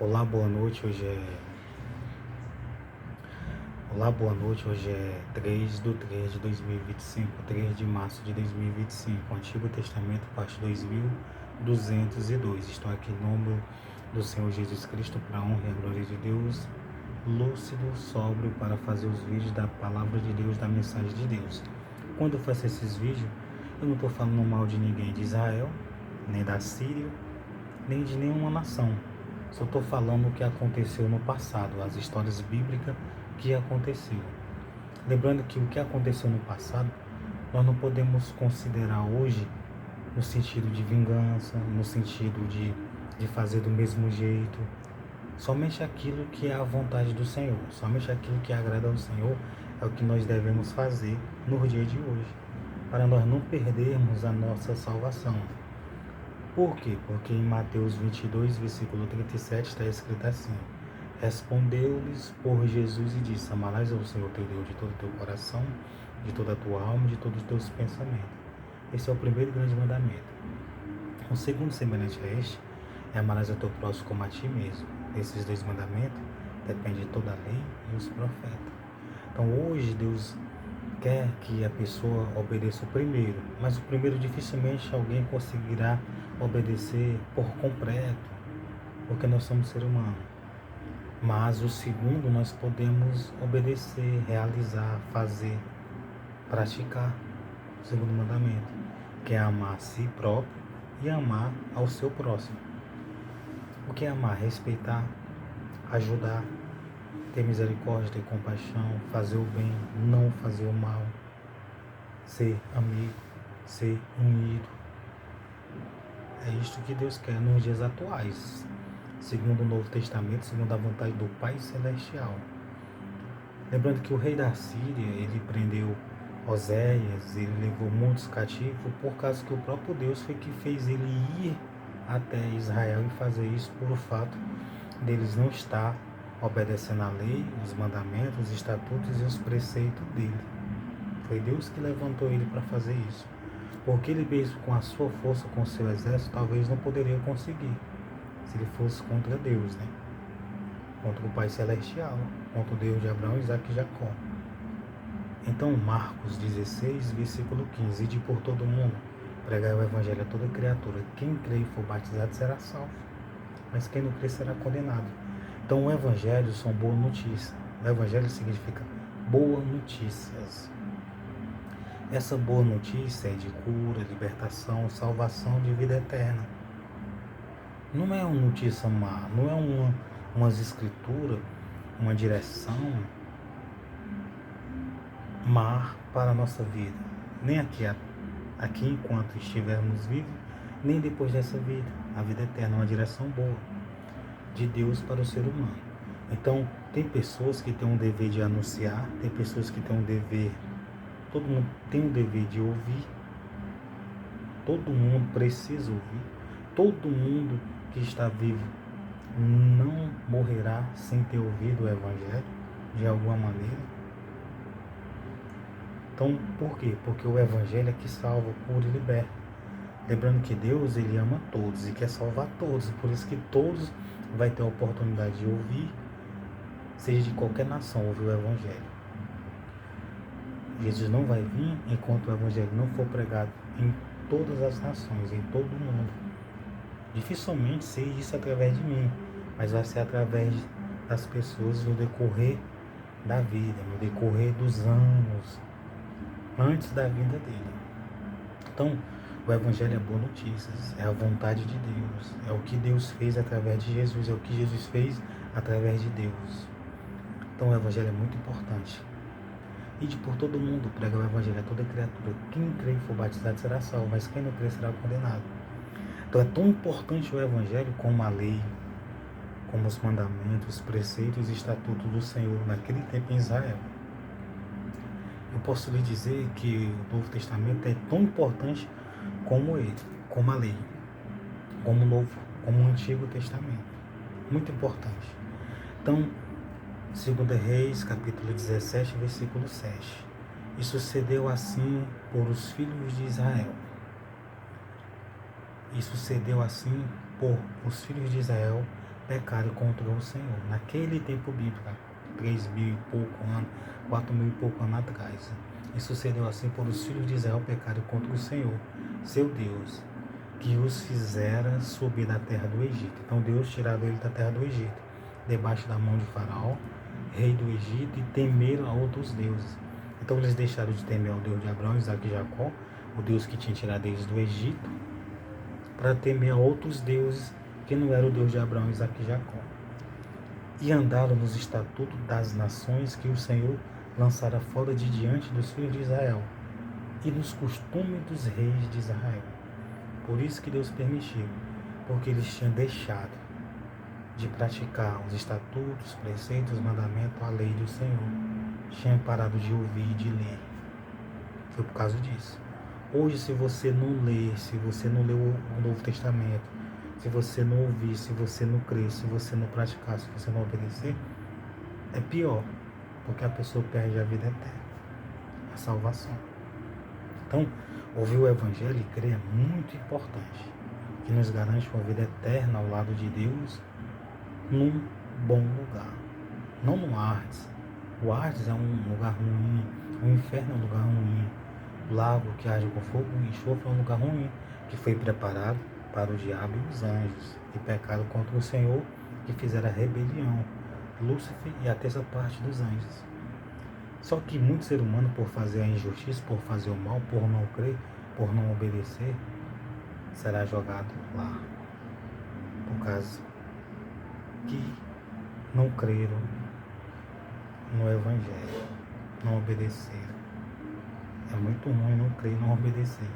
Olá, boa noite. Boa noite. Hoje é 3 de 2025, 3 de março de 2025. Antigo Testamento, parte 2202. Estou aqui em nome do Senhor Jesus Cristo, para a honra e a glória de Deus, lúcido, sóbrio, para fazer os vídeos da palavra de Deus, da mensagem de Deus. Quando eu faço esses vídeos, eu não estou falando mal de ninguém de Israel, nem da Síria, nem de nenhuma nação. Só estou falando o que aconteceu no passado, as histórias bíblicas que aconteceu. Lembrando que o que aconteceu no passado, nós não podemos considerar hoje no sentido de vingança, no sentido de fazer do mesmo jeito. Somente aquilo que é a vontade do Senhor, somente aquilo que agrada ao Senhor é o que nós devemos fazer no dia de hoje, para nós não perdermos a nossa salvação. Por quê? Porque em Mateus 22, versículo 37, está escrito assim: respondeu-lhes por Jesus e disse: amarás ao Senhor teu Deus de todo o teu coração, de toda a tua alma, de todos os teus pensamentos. Esse é o primeiro grande mandamento. O segundo, semelhante a este, é amarás ao teu próximo como a ti mesmo. Esses dois mandamentos dependem de toda a lei e os profetas. Então hoje Deus quer que a pessoa obedeça o primeiro, mas o primeiro dificilmente alguém conseguirá obedecer por completo, porque nós somos seres humanos. Mas o segundo nós podemos obedecer, realizar, fazer, praticar o segundo mandamento, que é amar a si próprio e amar ao seu próximo. O que é amar? Respeitar, ajudar, ter misericórdia, ter compaixão, fazer o bem, não fazer o mal, ser amigo, ser unido. É isto que Deus quer nos dias atuais, segundo o Novo Testamento, segundo a vontade do Pai Celestial. Lembrando que o rei da Síria, ele prendeu Oséias, ele levou muitos cativos, por causa que o próprio Deus foi que fez ele ir até Israel e fazer isso por o fato deles não estar obedecendo a lei, os mandamentos, os estatutos e os preceitos dele. Foi Deus que levantou ele para fazer isso. Porque ele mesmo, com a sua força, com o seu exército, talvez não poderia conseguir, se ele fosse contra Deus, né? Contra o Pai Celestial, contra o Deus de Abraão, Isaac e Jacó. Então, Marcos 16, versículo 15: ide por todo mundo, pregai o evangelho a toda criatura. Quem crê e for batizado será salvo, mas quem não crê será condenado. Então, o evangelho são boas notícias. O evangelho significa boas notícias. Essa boa notícia é de cura, libertação, salvação, de vida eterna. Não é uma notícia má, não é umas escrituras, uma direção má para a nossa vida. Nem aqui enquanto estivermos vivos, nem depois dessa vida. A vida eterna é uma direção boa de Deus para o ser humano. Então, tem pessoas que têm um dever de anunciar, tem pessoas que têm um dever. Todo mundo tem o dever de ouvir. Todo mundo precisa ouvir. Todo mundo que está vivo não morrerá sem ter ouvido o Evangelho, de alguma maneira. Então, por quê? Porque o Evangelho é que salva, cura e liberta. Lembrando que Deus, ele ama todos e quer salvar todos. Por isso que todos vai ter a oportunidade de ouvir, seja de qualquer nação, ouvir o Evangelho. Jesus não vai vir enquanto o Evangelho não for pregado em todas as nações, em todo o mundo. Dificilmente seja isso através de mim, mas vai ser através das pessoas no decorrer da vida, no decorrer dos anos, antes da vinda dele. Então, o Evangelho é boa notícia, é a vontade de Deus, é o que Deus fez através de Jesus, é o que Jesus fez através de Deus. Então, o Evangelho é muito importante. Ide por todo mundo, prega o Evangelho a toda criatura. Quem crê e for batizado será salvo, mas quem não crê será condenado. Então é tão importante o Evangelho como a lei, como os mandamentos, os preceitos e estatutos do Senhor naquele tempo em Israel. Eu posso lhe dizer que o Novo Testamento é tão importante como ele, como a lei, como o Antigo Testamento. Muito importante. Então, 2 Reis, capítulo 17, versículo 7. E sucedeu assim por os filhos de Israel. E sucedeu assim por os filhos de Israel, pecaram contra o Senhor. Naquele tempo bíblico, 3.000 e pouco anos, 4.000 e pouco anos atrás. E sucedeu assim por os filhos de Israel pecarem contra o Senhor, seu Deus, que os fizera subir da terra do Egito. Então Deus tirou ele da terra do Egito, debaixo da mão de Faraó, rei do Egito, e temeram a outros deuses. Então eles deixaram de temer ao Deus de Abraão, Isaque e Jacó, o Deus que tinha tirado eles do Egito, para temer a outros deuses que não era o Deus de Abraão, Isaque e Jacó. E andaram nos estatutos das nações que o Senhor lançara fora de diante dos filhos de Israel, e nos costumes dos reis de Israel. Por isso que Deus permitiu, porque eles tinham deixado de praticar os estatutos, preceitos, mandamentos, a lei do Senhor. Tinham parado de ouvir e de ler. Foi por causa disso. Hoje, se você não ler, se você não ler o Novo Testamento, se você não ouvir, se você não crer, se você não praticar, se você não obedecer, é pior, porque a pessoa perde a vida eterna, a salvação. Então, ouvir o Evangelho e crer é muito importante, que nos garante uma vida eterna ao lado de Deus, num bom lugar, não no Hades. O Hades é um lugar ruim, o inferno é um lugar ruim, o lago que arde com fogo e enxofre é um lugar ruim, que foi preparado para o diabo e os anjos, que pecaram contra o Senhor, que fizeram a rebelião, Lúcifer e a terça parte dos anjos. Só que muito ser humano, por fazer a injustiça, por fazer o mal, por não crer, por não obedecer, será jogado lá, por causa que não creram no Evangelho, não obedeceram. É muito ruim não crer e não obedecer.